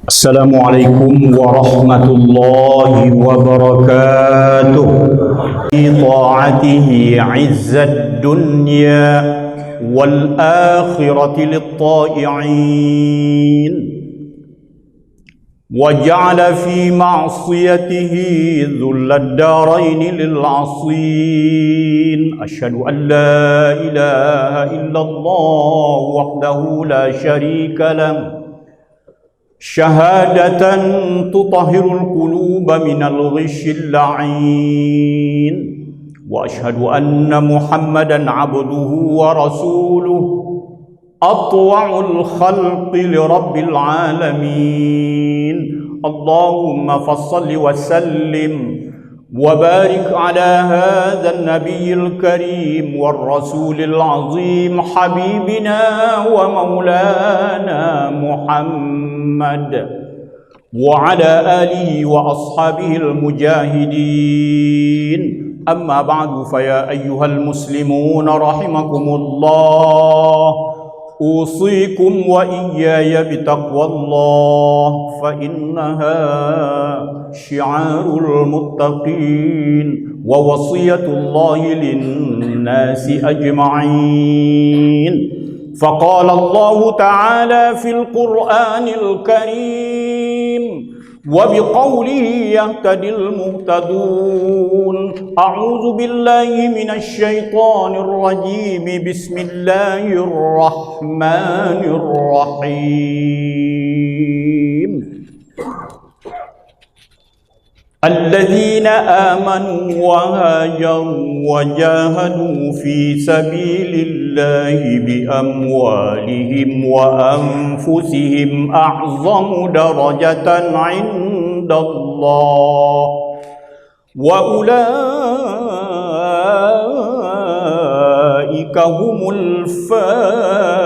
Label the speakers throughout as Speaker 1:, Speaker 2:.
Speaker 1: Assalamualaikum warahmatullahi wabarakatuh. Bi ta'atihi 'izzad dunya wal akhirati lit-ta'i'in wa ja'ala fi ma'siyatihi dhullad darain lil-'asin. Asyhadu an la ilaha illallah wahdahu la syarika lahu syahadatan tutahhirul quluba minal ghishil la'in wa asyhadu anna Muhammadan 'abduhu wa rasuluhu atwa'ul khalqi li rabbil alamin. Allahumma fassalli wa sallim wa barik ala hadzal nabiyil karim war rasulil azim habibina wa maulana Muhammad wa ala alihi wa ashabihil mujahidin. Amma ba'du, fa ya ayyuhal muslimun rahimakumullah, usikum wa iyaya bitaqwallah fa innaha syi'arul muttaqin wa wasiyatullahi linnasi ajma'in. Faqala Allah ta'ala fil Qur'anil Karim wa biqawlihi yahtadil muhtadun. A'udzu billahi minasy syaithanir rajim. Bismillahirrahmanirrahim. Alladzina amanu wa hajaru wa jahadu fi sabilillahi bi amwalihim wa anfusihim a'zamu darajatan 'indallah wa ulaika humul faizun.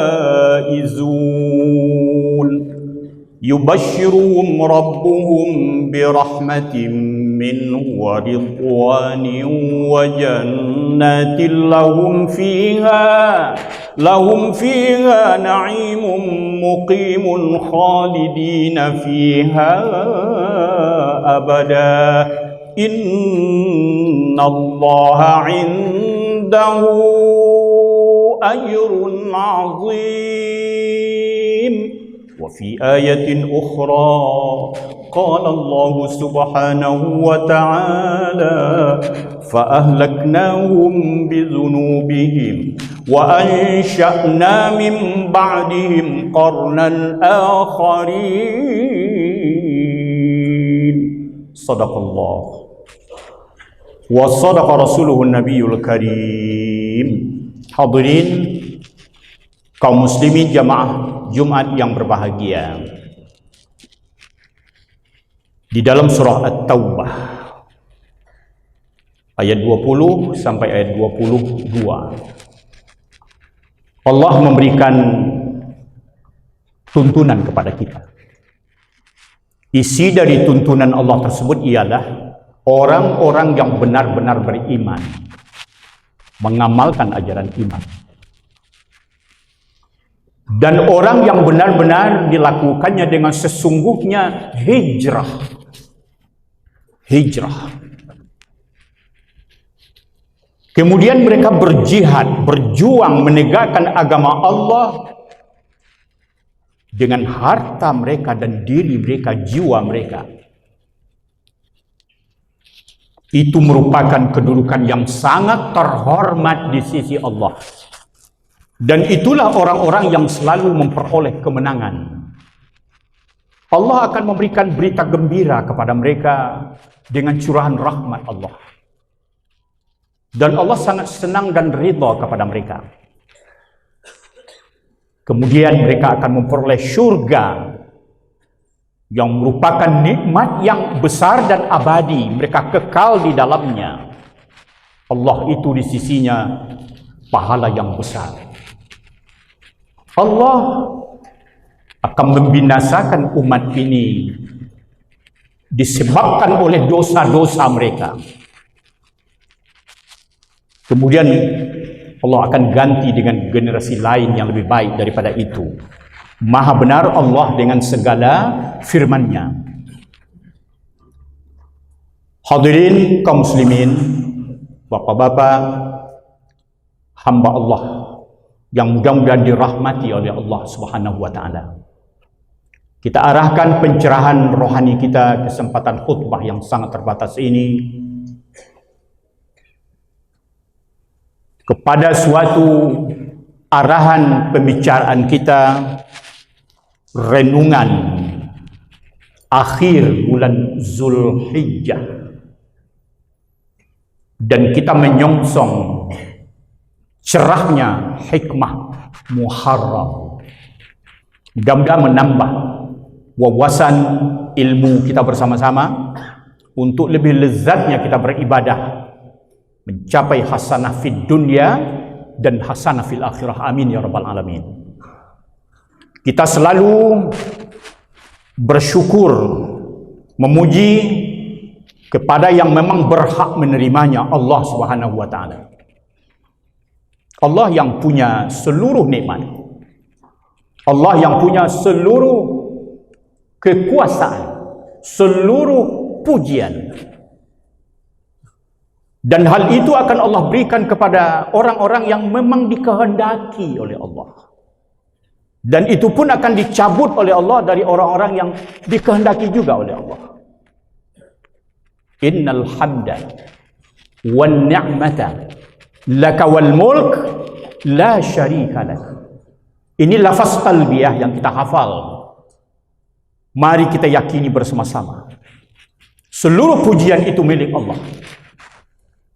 Speaker 1: Yubashshiruhum rabbuhum birahmatin minhu wa ridwanin wa jannatin lahum fiha na'imun muqimun khalidina fiha abada. Innallaha 'indahu ajrun 'azim. وفي آية أخرى قال الله سبحانه وتعالى فأهلكناهم بذنوبهم وأنشأنا من بعدهم قرنا آخرين. صدق الله وصدق رسوله النبي الكريم. Hadirin kaum muslimin jamaah Jumat yang berbahagia, di dalam surah At-Taubah ayat 20 sampai ayat 22 Allah memberikan tuntunan kepada kita. Isi dari tuntunan Allah tersebut ialah orang-orang yang benar-benar beriman, mengamalkan ajaran iman, dan orang yang benar-benar dilakukannya dengan sesungguhnya hijrah. Kemudian mereka berjihad, berjuang menegakkan agama Allah dengan harta mereka dan diri mereka, jiwa mereka. Itu merupakan kedudukan yang sangat terhormat di sisi Allah. Dan itulah orang-orang yang selalu memperoleh kemenangan. Allah akan memberikan berita gembira kepada mereka dengan curahan rahmat Allah. Dan Allah sangat senang dan ridha kepada mereka. Kemudian mereka akan memperoleh syurga yang merupakan nikmat yang besar dan abadi. Mereka kekal di dalamnya. Allah itu di sisinya pahala yang besar. Allah akan membinasakan umat ini disebabkan oleh dosa-dosa mereka. Kemudian Allah akan ganti dengan generasi lain yang lebih baik daripada itu. Maha benar Allah dengan segala firman-Nya. Hadirin kaum muslimin, bapak-bapak, hamba Allah yang mudah-mudahan dirahmati oleh Allah Subhanahu wa taala. Kita arahkan pencerahan rohani kita, kesempatan khutbah yang sangat terbatas ini, kepada suatu arahan pembicaraan kita, renungan akhir bulan Zulhijjah, dan kita menyongsong cerahnya hikmah Muharram. Mudah-mudahan menambah wawasan ilmu kita bersama-sama untuk lebih lezatnya kita beribadah, mencapai hasanah fid dunya dan hasanah fil akhirah. Amin ya rabbal alamin. Kita selalu bersyukur, memuji kepada yang memang berhak menerimanya, Allah Subhanahu wa taala. Allah yang punya seluruh nikmat, Allah yang punya seluruh kekuasaan, seluruh pujian. Dan hal itu akan Allah berikan kepada orang-orang yang memang dikehendaki oleh Allah. Dan itu pun akan dicabut oleh Allah dari orang-orang yang dikehendaki juga oleh Allah. Innal hamda wan ni'mata laka wal mulk la syarika lak. Ini lafaz talbiyah yang kita hafal. Mari kita yakini bersama-sama, seluruh pujian itu milik Allah.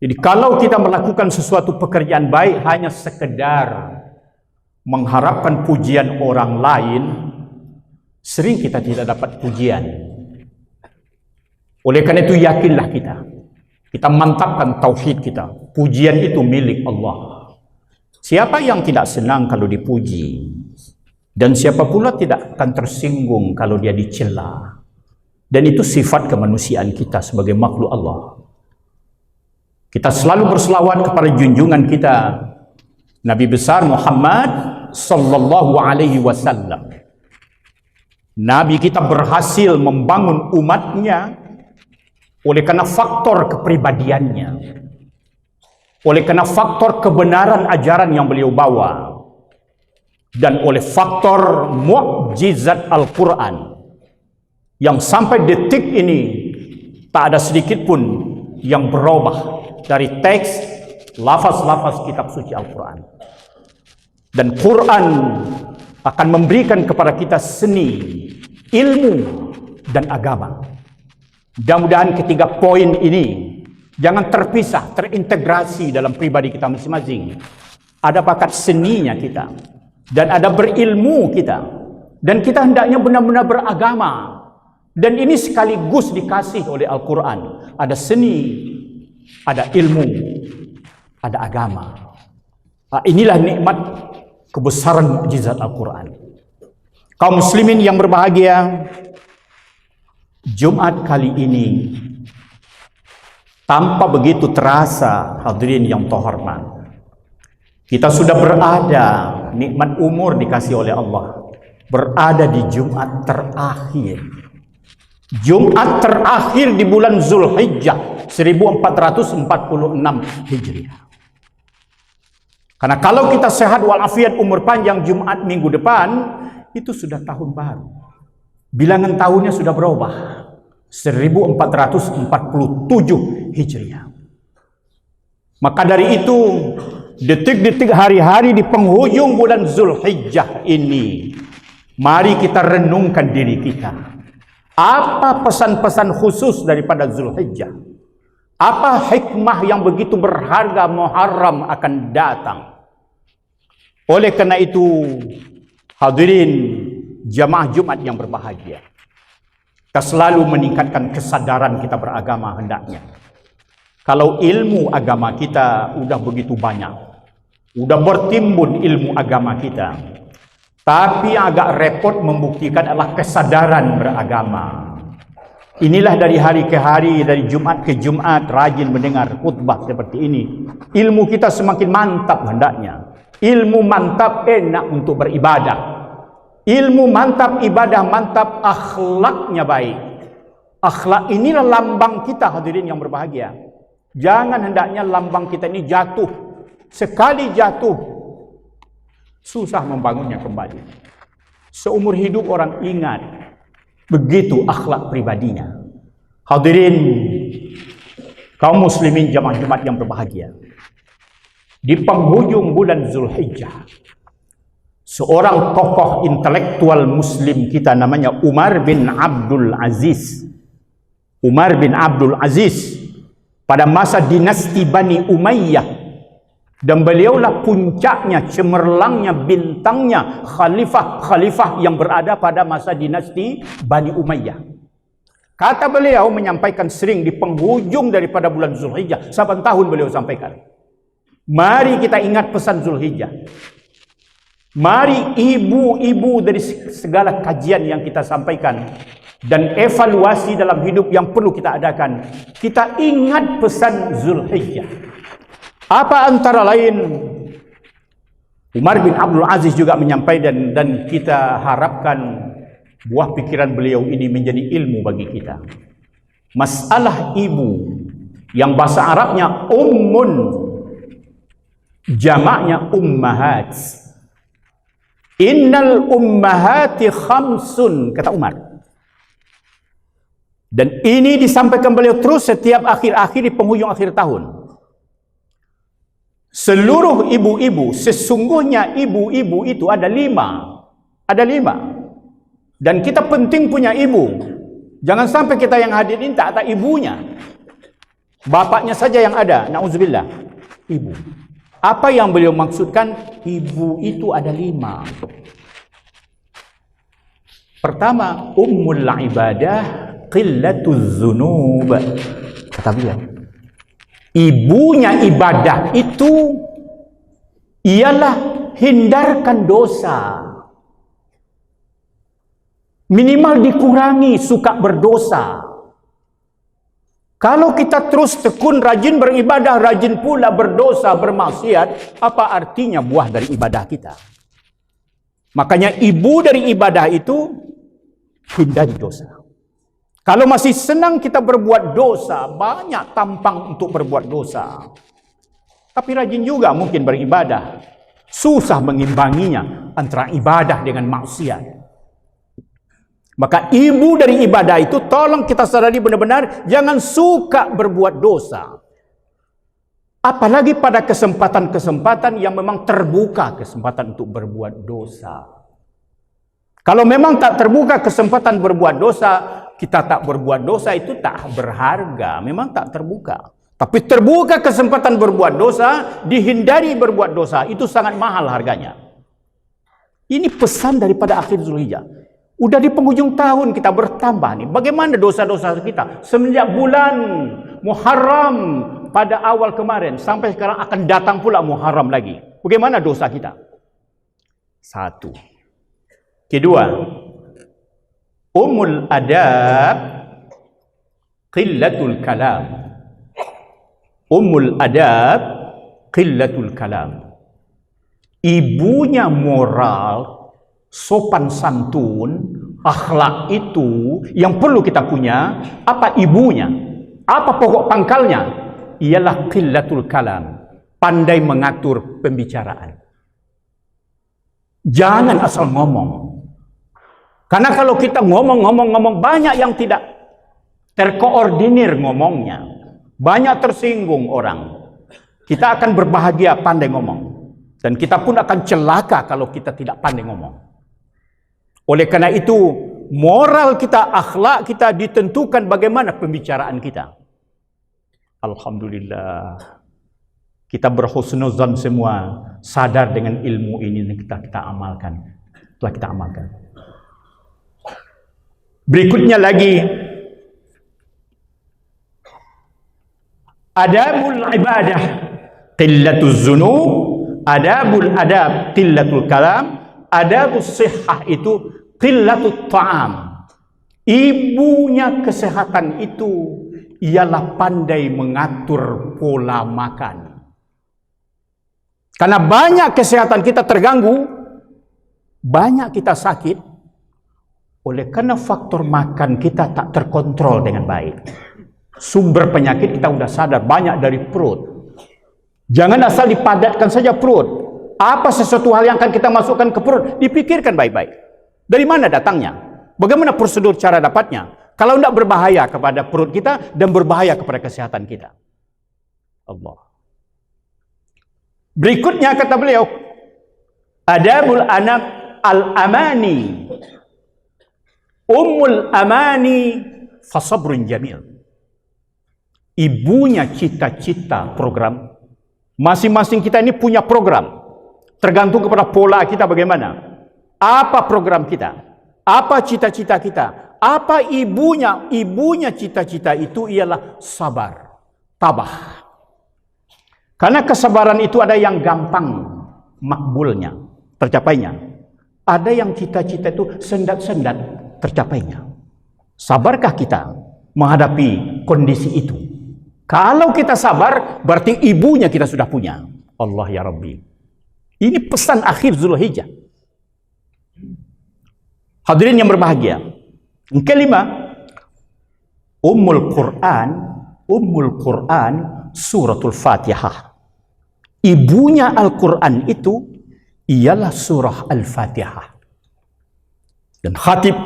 Speaker 1: Jadi kalau kita melakukan sesuatu pekerjaan baik hanya sekedar mengharapkan pujian orang lain, sering kita tidak dapat pujian. Oleh karena itu yakinlah kita mantapkan tauhid kita. Pujian itu milik Allah. Siapa yang tidak senang kalau dipuji? Dan siapa pula tidak akan tersinggung kalau dia dicela? Dan itu sifat kemanusiaan kita sebagai makhluk Allah. Kita selalu berselawat kepada junjungan kita, Nabi besar Muhammad sallallahu alaihi wasallam. Nabi kita berhasil membangun umatnya oleh karena faktor kepribadiannya, oleh karena faktor kebenaran ajaran yang beliau bawa, dan oleh faktor mukjizat Al-Quran yang sampai detik ini tak ada sedikit pun yang berubah dari teks lafaz-lafaz kitab suci Al-Quran. Dan Quran akan memberikan kepada kita seni, ilmu, dan agama. Mudah-mudahan ketiga poin ini jangan terpisah, terintegrasi dalam pribadi kita masing-masing. Ada bakat seninya kita, dan ada berilmu kita, dan kita hendaknya benar-benar beragama. Dan ini sekaligus dikasih oleh Al-Quran. Ada seni, ada ilmu, ada agama. Inilah nikmat kebesaran mukjizat Al-Quran. Kaum muslimin yang berbahagia, Jumat kali ini tanpa begitu terasa, hadirin yang terhormat, kita sudah berada, nikmat umur dikasih oleh Allah, berada di Jumat terakhir. Jumat terakhir di bulan Zulhijjah 1446 Hijriah. Karena kalau kita sehat walafiat umur panjang, Jumat minggu depan itu sudah tahun baru. Bilangan tahunnya sudah berubah, 1447 Hijriah. Maka dari itu, detik-detik hari-hari di penghujung bulan Zulhijjah ini, mari kita renungkan diri kita. Apa pesan-pesan khusus daripada Zulhijjah? Apa hikmah yang begitu berharga Muharram akan datang? Oleh karena itu, hadirin jamaah Jumat yang berbahagia, kita selalu meningkatkan kesadaran kita beragama hendaknya. Kalau ilmu agama kita udah begitu banyak, udah bertimbun ilmu agama kita, tapi yang agak repot membuktikan adalah kesadaran beragama. Inilah dari hari ke hari, dari Jumat ke Jumat, rajin mendengar khutbah seperti ini. Ilmu kita semakin mantap hendaknya. Ilmu mantap, enak untuk beribadah. Ilmu mantap, ibadah mantap, akhlaknya baik. Akhlak inilah lambang kita, hadirin yang berbahagia. Jangan hendaknya lambang kita ini jatuh. Sekali jatuh, susah membangunnya kembali. Seumur hidup orang ingat begitu akhlak pribadinya. Hadirin kaum muslimin jamaah Jumat yang berbahagia. Di penghujung bulan Zulhijjah, seorang tokoh intelektual muslim kita namanya Umar bin Abdul Aziz. Umar bin Abdul Aziz pada masa dinasti Bani Umayyah, dan beliaulah puncaknya, cemerlangnya, bintangnya khalifah-khalifah yang berada pada masa dinasti Bani Umayyah. Kata beliau menyampaikan sering di penghujung daripada bulan Zulhijjah, 7 tahun beliau sampaikan. Mari kita ingat pesan Zulhijjah. Mari ibu-ibu dari segala kajian yang kita sampaikan dan evaluasi dalam hidup yang perlu kita adakan, kita ingat pesan Zulhijjah. Apa antara lain Umar bin Abdul Aziz juga menyampaikan, dan kita harapkan buah pikiran beliau ini menjadi ilmu bagi kita. Masalah ibu yang bahasa Arabnya ummun, jamaknya ummahat. Innal ummahati khamsun, kata Umar. Dan ini disampaikan beliau terus setiap akhir-akhir di penghujung akhir tahun. Seluruh ibu-ibu, sesungguhnya ibu-ibu itu ada 5. Ada 5. Dan kita penting punya ibu. Jangan sampai kita yang hadir ini tak ada ibunya. Bapaknya saja yang ada, na'udzubillah. Ibu. Apa yang beliau maksudkan? Ibu itu ada 5. Pertama, ummul ibadah qillatuz dzunub. Kata beliau, ibunya ibadah itu ialah hindarkan dosa. Minimal dikurangi suka berdosa. Kalau kita terus tekun rajin beribadah, rajin pula berdosa, bermaksiat, apa artinya buah dari ibadah kita? Makanya ibu dari ibadah itu hindari dosa. Kalau masih senang kita berbuat dosa, banyak tampang untuk berbuat dosa. Tapi rajin juga mungkin beribadah. Susah mengimbanginya antara ibadah dengan maksiat. Maka ibu dari ibadah itu tolong kita sadari benar-benar jangan suka berbuat dosa. Apalagi pada kesempatan-kesempatan yang memang terbuka kesempatan untuk berbuat dosa. Kalau memang tak terbuka kesempatan berbuat dosa, kita tak berbuat dosa itu tak berharga, memang tak terbuka. Tapi terbuka kesempatan berbuat dosa, dihindari berbuat dosa, itu sangat mahal harganya. Ini pesan daripada akhir Zulhijjah. Udah di penghujung tahun kita bertambah nih. Bagaimana dosa-dosa kita? Semenjak bulan Muharram pada awal kemarin sampai sekarang akan datang pula Muharram lagi. Bagaimana dosa kita? 1. Kedua, umul adab qillatul kalam. Umul adab qillatul kalam. Ibunya moral, sopan santun, akhlak itu yang perlu kita punya. Apa ibunya? Apa pokok pangkalnya? Ialah qillatul kalam, pandai mengatur pembicaraan. Jangan asal ngomong. Karena kalau kita ngomong banyak yang tidak terkoordinir ngomongnya. Banyak tersinggung orang. Kita akan berbahagia pandai ngomong. Dan kita pun akan celaka kalau kita tidak pandai ngomong. Oleh karena itu, moral kita, akhlak kita ditentukan bagaimana pembicaraan kita. Alhamdulillah. Kita berhusnuzan semua, sadar dengan ilmu ini yang kita amalkan. Telah kita amalkan. Berikutnya lagi, adabul ibadah qillatuz dzunub, adabul adab qillatul kalam, adabus sihhah itu qillatut ta'am. Ibunya kesehatan itu ialah pandai mengatur pola makan. Karena banyak kesehatan kita terganggu, banyak kita sakit, oleh karena faktor makan kita tak terkontrol dengan baik. Sumber penyakit kita sudah sadar, banyak dari perut. Jangan asal dipadatkan saja perut. Apa sesuatu hal yang akan kita masukkan ke perut, dipikirkan baik-baik. Dari mana datangnya? Bagaimana prosedur cara dapatnya? Kalau tidak berbahaya kepada perut kita dan berbahaya kepada kesehatan kita. Allah. Berikutnya kata beliau, adabul anak al-amani. Ummul amani fasabrun jamil. Ibunya cita-cita program. Masing-masing kita ini punya program. Tergantung kepada pola kita bagaimana. Apa program kita? Apa cita-cita kita? Apa ibunya? Ibunya cita-cita itu ialah sabar, tabah. Karena kesabaran itu ada yang gampang makbulnya, tercapainya. Ada yang cita-cita itu sendat-sendat tercapainya. Sabarkah kita menghadapi kondisi itu? Kalau kita sabar, berarti ibunya kita sudah punya. Allah ya Rabbi. Ini pesan akhir Zulhijjah. Hadirin yang berbahagia. Yang kelima, Ummul Quran suratul Fatihah. Ibunya Al-Quran itu ialah surah Al-Fatihah. Dan khatib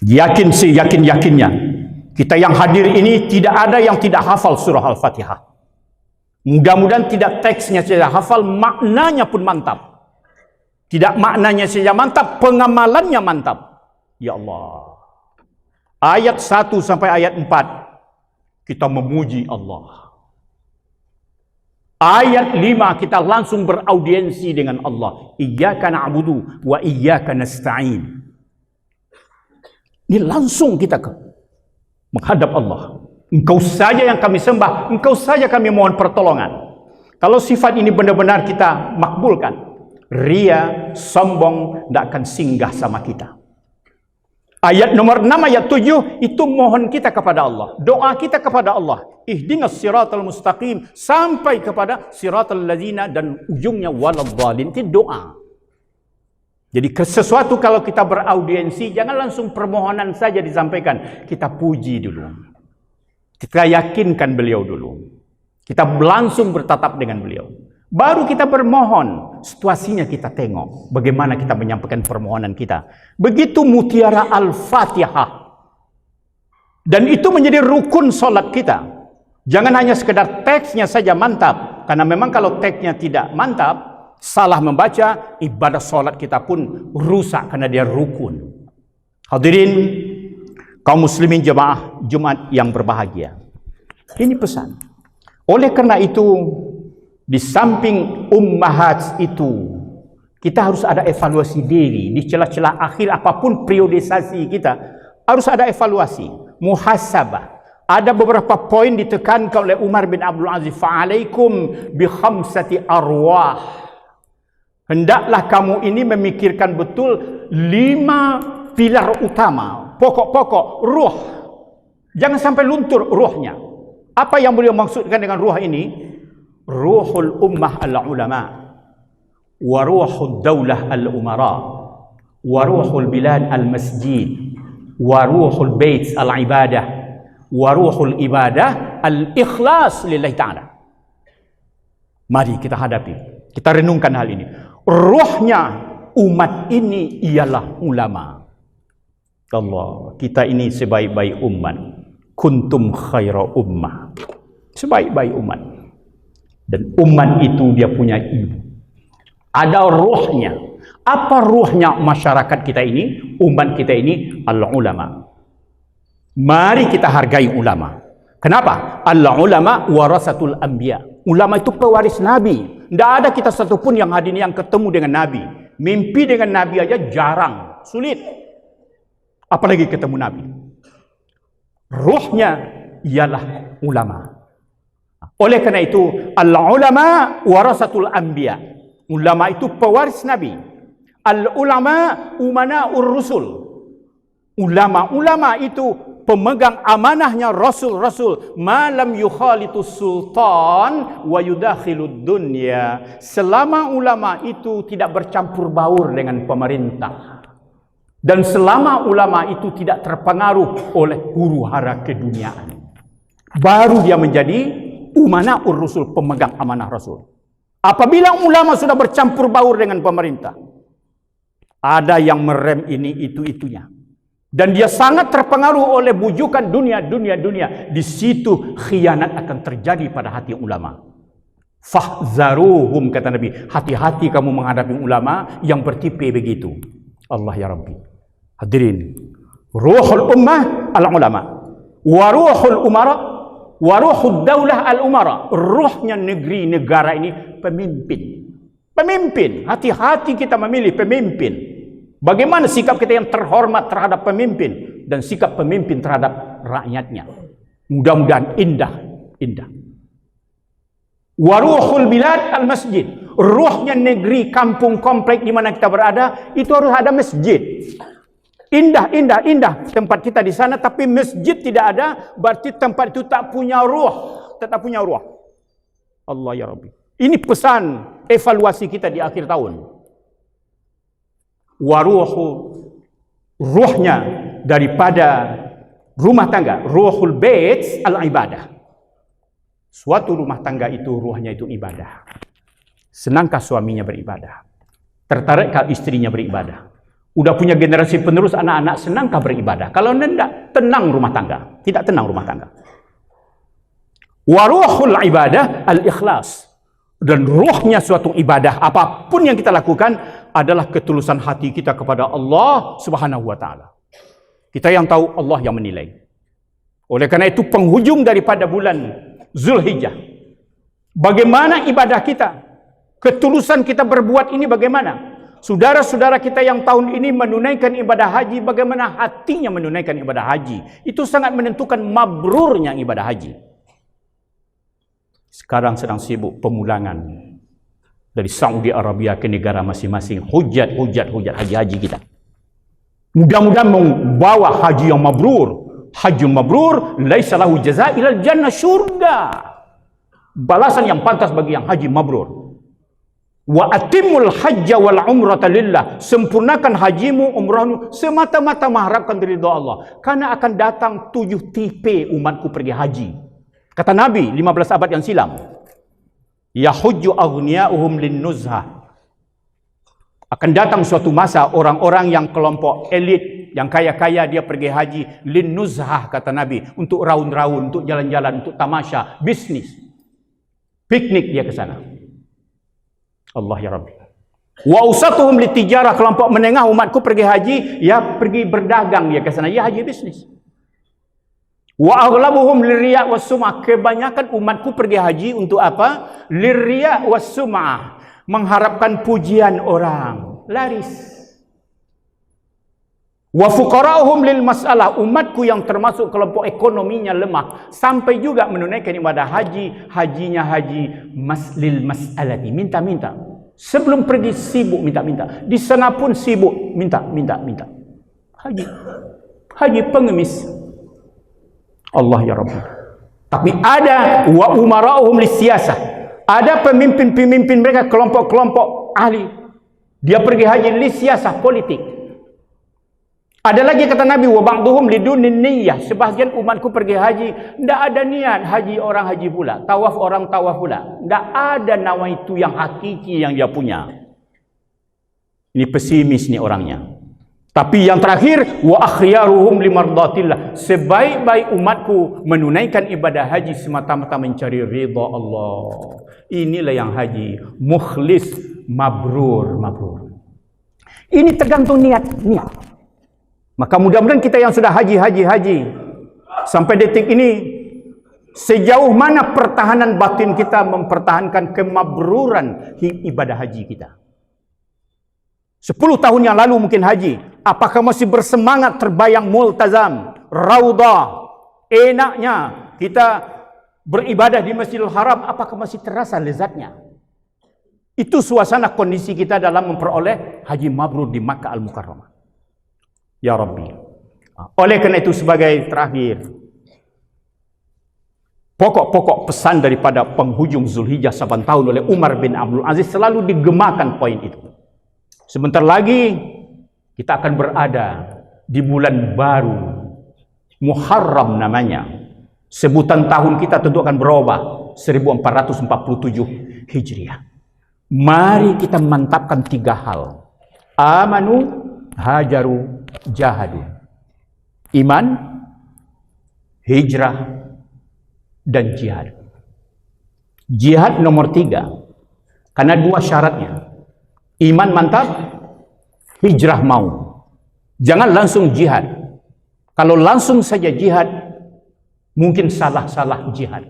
Speaker 1: yakin seyakin-yakinnya, kita yang hadir ini tidak ada yang tidak hafal surah Al-Fatihah. Mudah-mudahan tidak teksnya saja hafal, maknanya pun mantap. Tidak maknanya saja mantap, pengamalannya mantap. Ya Allah. Ayat 1 sampai ayat 4 kita memuji Allah. Ayat 5 kita langsung beraudiensi dengan Allah. Iyyaka na'budu wa iyyaka nasta'in. Ini langsung kita menghadap Allah. Engkau saja yang kami sembah, engkau saja kami mohon pertolongan. Kalau sifat ini benar-benar kita makbulkan, ria, sombong tidak akan singgah sama kita. Ayat nomor 6, ayat 7 itu mohon kita kepada Allah, doa kita kepada Allah. Ihdinas siratal mustaqim sampai kepada siratal ladzina dan ujungnya waladhdallin. Itu doa. Jadi sesuatu kalau kita beraudiensi jangan langsung permohonan saja disampaikan, kita puji dulu. Kita yakinkan beliau dulu. Kita langsung bertatap dengan beliau. Baru kita bermohon, situasinya kita tengok. Bagaimana kita menyampaikan permohonan kita. Begitu mutiara Al-Fatihah. Dan itu menjadi rukun solat kita. Jangan hanya sekedar teksnya saja mantap. Karena memang kalau teksnya tidak mantap, salah membaca, ibadah solat kita pun rusak karena dia rukun. Hadirin kaum muslimin jemaah Jumat yang berbahagia. Ini pesan. Oleh karena itu, di samping ummahat itu, kita harus ada evaluasi diri. Di celah-celah akhir apapun periodisasi kita, harus ada evaluasi, muhasabah. Ada beberapa poin ditekankan oleh Umar bin Abdul Aziz. Fa'alaikum bi khamsati arwah. Hendaklah kamu ini memikirkan betul 5 pilar utama, pokok-pokok ruh. Jangan sampai luntur ruhnya. Apa yang beliau maksudkan dengan ruh ini? Ruhul ummah al-ulama, wa ruhul daulah al-umara, wa ruhul bilad al-masjid, wa ruhul bait al-ibadah, wa ruhul ibadah al-ikhlas lillahi ta'ala. Mari kita hadapi, kita renungkan hal ini. Ruhnya umat ini ialah ulama. Allah, kita ini sebaik-baik umat. Kuntum khaira ummah. Sebaik-baik umat. Dan umat itu dia punya ibu. Ada ruhnya. Apa ruhnya masyarakat kita ini? Umat kita ini al-ulama. Mari kita hargai ulama. Kenapa? Al-ulama warasatul anbiya. Ulama itu pewaris Nabi. Tidak ada kita satupun yang hadir yang ketemu dengan Nabi. Mimpi dengan Nabi aja jarang. Sulit. Apalagi ketemu Nabi. Ruhnya ialah ulama. Oleh karena itu, al-ulama warasatul anbiya. Ulama itu pewaris Nabi. Al-ulama umana'ur rusul. Ulama-ulama itu pemegang amanahnya Rasul-Rasul. Malam yukhalitu sultan wa yudakhilud dunya. Selama ulama itu tidak bercampur baur dengan pemerintah. Dan selama ulama itu tidak terpengaruh oleh huru-hara keduniaan. Baru dia menjadi umanaur Rasul, pemegang amanah Rasul. Apabila ulama sudah bercampur baur dengan pemerintah, ada yang merem ini itu-itunya. Dan dia sangat terpengaruh oleh bujukan dunia. Di situ khianat akan terjadi pada hati ulama. Fahzaruhum, kata Nabi. Hati-hati kamu menghadapi ulama yang bertipe begitu. Allah ya Rabbi. Hadirin. Ruhul ummah al-ulama. Wa ruhul umara. Wa ruhul daulah al-umara. Ruhnya negeri, negara ini pemimpin. Pemimpin. Hati-hati kita memilih pemimpin. Bagaimana sikap kita yang terhormat terhadap pemimpin dan sikap pemimpin terhadap rakyatnya. Mudah-mudahan indah. Waruhul bilad al-masjid. Ruhnya negeri, kampung, komplek di mana kita berada, itu harus ada masjid. Indah tempat kita di sana, tapi masjid tidak ada, berarti tempat itu tak punya ruh, tetap punya ruh. Allah ya Rabbi. Ini pesan evaluasi kita di akhir tahun. Ruhnya daripada rumah tangga, ruhul bait al-ibadah. Suatu rumah tangga itu ruhnya itu ibadah. Senangkah suaminya beribadah? Tertarikkah istrinya beribadah? Udah punya generasi penerus anak-anak, senangkah beribadah? Kalau tidak, tenang rumah tangga. Tidak tenang rumah tangga. Waruhul ibadah al-ikhlas. Dan ruhnya suatu ibadah, apapun yang kita lakukan adalah ketulusan hati kita kepada Allah Subhanahu wa taala. Kita yang tahu, Allah yang menilai. Oleh karena itu penghujung daripada bulan Zulhijjah, bagaimana ibadah kita? Ketulusan kita berbuat ini bagaimana? Saudara-saudara kita yang tahun ini menunaikan ibadah haji, bagaimana hatinya menunaikan ibadah haji? Itu sangat menentukan mabrurnya ibadah haji. Sekarang sedang sibuk pemulangan dari Saudi Arabia ke negara masing-masing. Hujat haji-haji kita. Mudah-mudahan membawa haji yang mabrur. Haji mabrur laisa lahu jazaa ilal jannah, surga. Balasan yang pantas bagi yang haji mabrur. Wa atimul hajja wal umrata lillah. Sempurnakan hajimu, umrahmu semata-mata mengharapkan ridha Allah. Karena akan datang 7 tipe umatku pergi haji. Kata Nabi 15 abad yang silam, yahujju aghniya'uhum linnuzhah. Akan datang suatu masa orang-orang yang kelompok elit, yang kaya-kaya, dia pergi haji linnuzhah, kata Nabi, untuk raun-raun, untuk jalan-jalan, untuk tamasya, bisnis. Piknik dia ke sana. Allah ya Rabbi. Wa usatuhum litijarah, kelompok menengah umatku pergi haji, ya pergi berdagang dia ke sana, ya haji bisnis. Wa aghlabuhum lirriya' was-sum'ah, kebanyakan umatku pergi haji untuk apa? Lirriya' was-sum'ah, mengharapkan pujian orang, laris. Wa fuqara'uhum lil mas'alah, umatku yang termasuk kelompok ekonominya lemah sampai juga menunaikan ibadah haji, hajinya haji lil mas'alati, minta-minta. Sebelum pergi sibuk minta-minta, di sana pun sibuk minta. Haji pengemis. Allah ya Rabbi. Tapi ada wa umara'uhum lisiyasah. Ada pemimpin-pemimpin mereka, kelompok-kelompok ahli. Dia pergi haji lisiyasah, politik. Ada lagi kata Nabi, wa ba'duhum lidunin niyyah. Sebahagian umatku pergi haji, tidak ada niat, haji orang haji pula, tawaf orang tawaf pula. Tidak ada nawaitu yang hakiki yang dia punya. Ini pesimis nih orangnya. Tapi yang terakhir, wa akhyaruhum limardatillah. Sebaik-baik umatku menunaikan ibadah haji semata-mata mencari ridha Allah. Inilah yang haji mukhlis, mabrur. Ini tergantung niat. Maka mudah-mudahan kita yang sudah haji sampai detik ini, sejauh mana pertahanan batin kita mempertahankan kemabruran ibadah haji kita. 10 tahun yang lalu mungkin haji, apakah masih bersemangat terbayang multazam, raudah, enaknya kita beribadah di Masjidil Haram, apakah masih terasa lezatnya? Itu suasana kondisi kita dalam memperoleh haji mabrur di Makkah Al-Mukarramah. Ya Rabbi, Oleh karena itu sebagai terakhir, pokok-pokok pesan daripada penghujung Zulhijjah saban tahun oleh Umar bin Abdul Aziz selalu digemakan poin itu. Sebentar lagi kita akan berada di bulan baru, Muharram namanya. Sebutan tahun kita tentu akan berubah, 1447 Hijriah. Mari kita mantapkan 3 hal. Amanu, hajaru, jahadu. Iman, hijrah, dan jihad. Jihad nomor 3, karena 2 syaratnya. Iman mantap, hijrah mau. Jangan langsung jihad. Kalau langsung saja jihad, mungkin salah-salah jihad.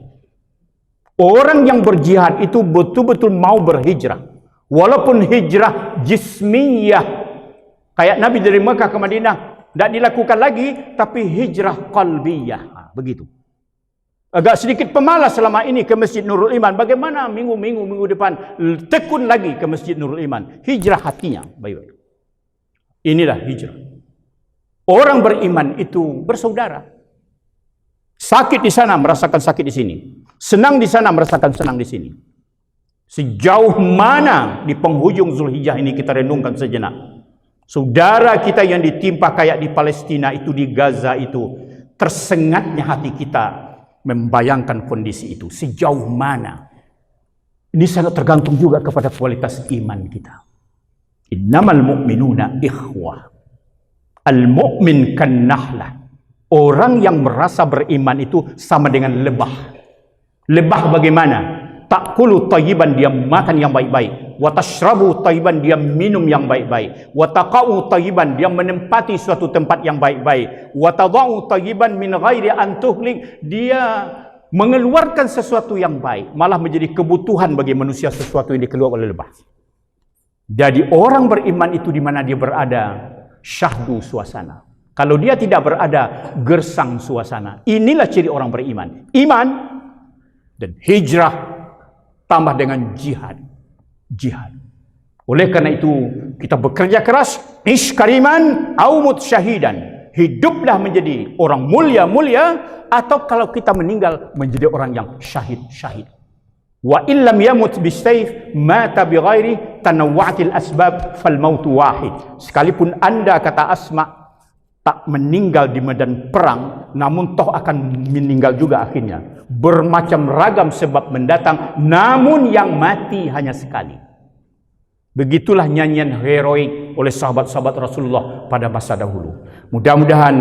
Speaker 1: Orang yang berjihad itu betul-betul mau berhijrah. Walaupun hijrah jismiyah, kayak Nabi dari Mekah ke Madinah, tidak dilakukan lagi, tapi hijrah qalbiyah. Begitu. Agak sedikit pemalas selama ini ke Masjid Nurul Iman. Bagaimana minggu depan tekun lagi ke Masjid Nurul Iman. Hijrah hatinya. Baik-baik. Inilah hijrah. Orang beriman itu bersaudara. Sakit di sana merasakan sakit di sini. Senang di sana merasakan senang di sini. Sejauh mana di penghujung Zulhijjah ini kita renungkan sejenak. Saudara kita yang ditimpa kayak di Palestina itu, di Gaza itu, tersengatnya hati kita membayangkan kondisi itu. Sejauh mana? Ini sangat tergantung juga kepada kualitas iman kita. Innamal mu'minuna ikhwah. Al-mu'min kan nahlah. Orang yang merasa beriman itu sama dengan lebah. Lebah bagaimana? Ta'kulu tayyiban, dia makan yang baik-baik. Wa tashrabu tayyiban, dia minum yang baik-baik. Wa taqa'u tayyiban, dia menempati suatu tempat yang baik-baik. Wa tada'u tayyiban min ghairi an tuhlik, dia mengeluarkan sesuatu yang baik, malah menjadi kebutuhan bagi manusia sesuatu yang dikeluarkan oleh lebah. Jadi orang beriman itu di mana dia berada, syahdu suasana. Kalau dia tidak berada, gersang suasana. Inilah ciri orang beriman. Iman dan hijrah tambah dengan jihad. Jihad. Oleh karena itu, kita bekerja keras, ish kariman, aumut syahidan. Hiduplah menjadi orang mulia-mulia, atau kalau kita meninggal, menjadi orang yang syahid-syahid. Wa illam yamut bisayf mata bighairi tanawwa'atil asbab fal mautu wahid. Sekalipun Anda, kata Asma, tak meninggal di medan perang, namun toh akan meninggal juga akhirnya. Bermacam ragam sebab mendatang, namun yang mati hanya sekali. Begitulah nyanyian heroik oleh sahabat-sahabat Rasulullah pada masa dahulu. Mudah-mudahan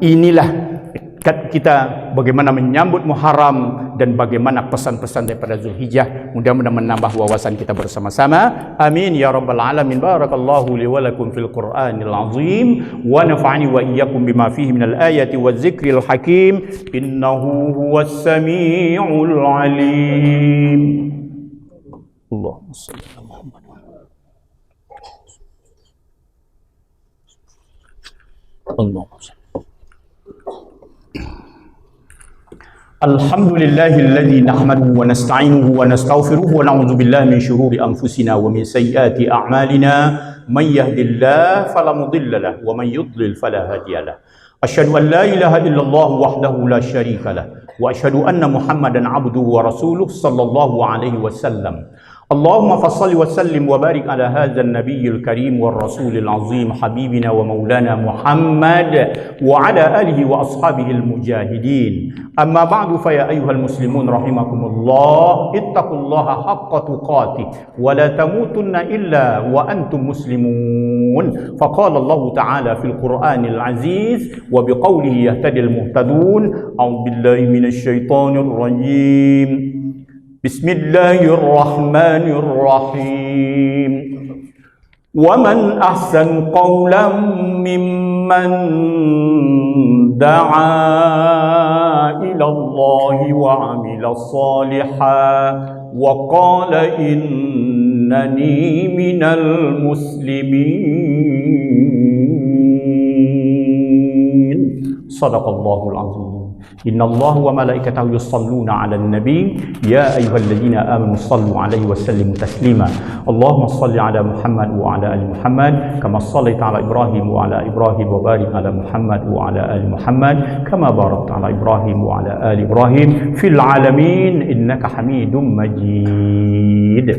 Speaker 1: inilah kita bagaimana menyambut Muharram dan bagaimana pesan-pesan daripada Zulhijjah. Mudah-mudahan menambah wawasan kita bersama-sama. Amin ya rabbal alamin. Barakallahu li wa lakum fil Qur'anil azim wa nafa'ani wa iyyakum bima fihi minal ayati waz zikril hakim. Innahu huwas samiul alim. Allahumma shalli ala Muhammad. Allahumma shalli. Alhamdulillahilladzi nahmaduhu wa nasta'inuhu wa nastaghfiruhu wa na'udzu billahi min shururi anfusina wa min sayyiati a'malina. Man yahdihillahu fala mudilla lahu wa man yudlil fala hadiya lahu. Asyhadu an la ilaha illallah wahdahu la syarika lahu wa asyhadu anna Muhammadan 'abduhu wa rasuluhu sallallahu alaihi wasallam. Allahumma fassalli wa sallim wa barik ala hadzal nabiyil karim war rasulil azim habibina wa maulana Muhammad wa ala alihi wa ashabihil mujahidin. Amma ba'du, fa ya ayyuhal muslimun rahimakumullah, ittaqullaha haqqa tuqatih wa la tamutunna illa wa antum muslimun. Faqala Allah ta'ala fil Qur'anil aziz wa biqawlihi yahtadil muhtadun. A'udzu billahi minasy syaithanir rajim. Bismillahirrahmanirrahim. Wa man ahsan qawlan mimman da'a ila Allah wa 'amila shalihan wa qala innani minal muslimin. Shadaqallahul azim. Innallaha wa malaikatahu yusholluna 'alan nabi ya ayyuhalladzina amanu shallu 'alaihi wa sallimu taslima. Allahumma shalli 'ala Muhammad wa 'ala ali Muhammad kama shallaita 'ala Ibrahim wa 'ala Ibrahim wa barik 'ala Muhammad wa 'ala ali Muhammad kama barakta 'ala Ibrahim wa 'ala ali Ibrahim fil 'alamin innaka Hamidum Majid.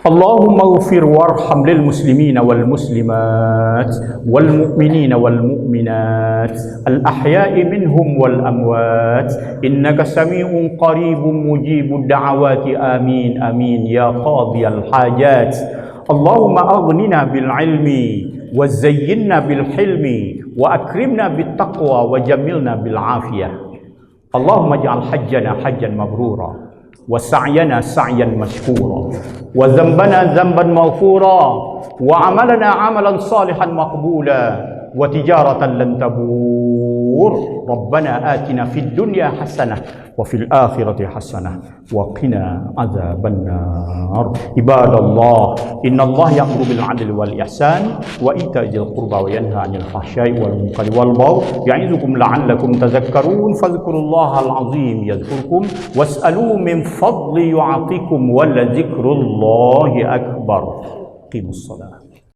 Speaker 1: Allahumma ighfir warham lil muslimina wal muslimat wal mu'minina wal mu'minat al ahya'i minhum wal amwat innaka sami'un qaribun mujibud da'awati amin amin ya qadiyal hajat. Allahumma aghnina bil ilmi wa zayyinna bil hilmi wa akrimna bit taqwa wa jamilna bil afiyah. Allahumma ij'al hajjana hajjan mabrura wa sa'yana sa'yan mashkura wa dhanbana dhanban maghfura wa amalana amalan salihan maqbula wa tijaratan lan tabur. Rabbana atina fid dunya hasanah wa fil akhirati hasanah wa qina adzaban nar. Ibadallah, innallaha ya'muru bil 'adli wal ihsan wa ita'il qurba wa yanha 'anil fahsya'i wal munkari wal baghi ya'idukum la'allakum tadhakkarun. Fadhkurullaha al-'azim yadhkurkum was'aluhu min fadli yu'atikum wa la dzikrullahi akbar. Qimus shalah.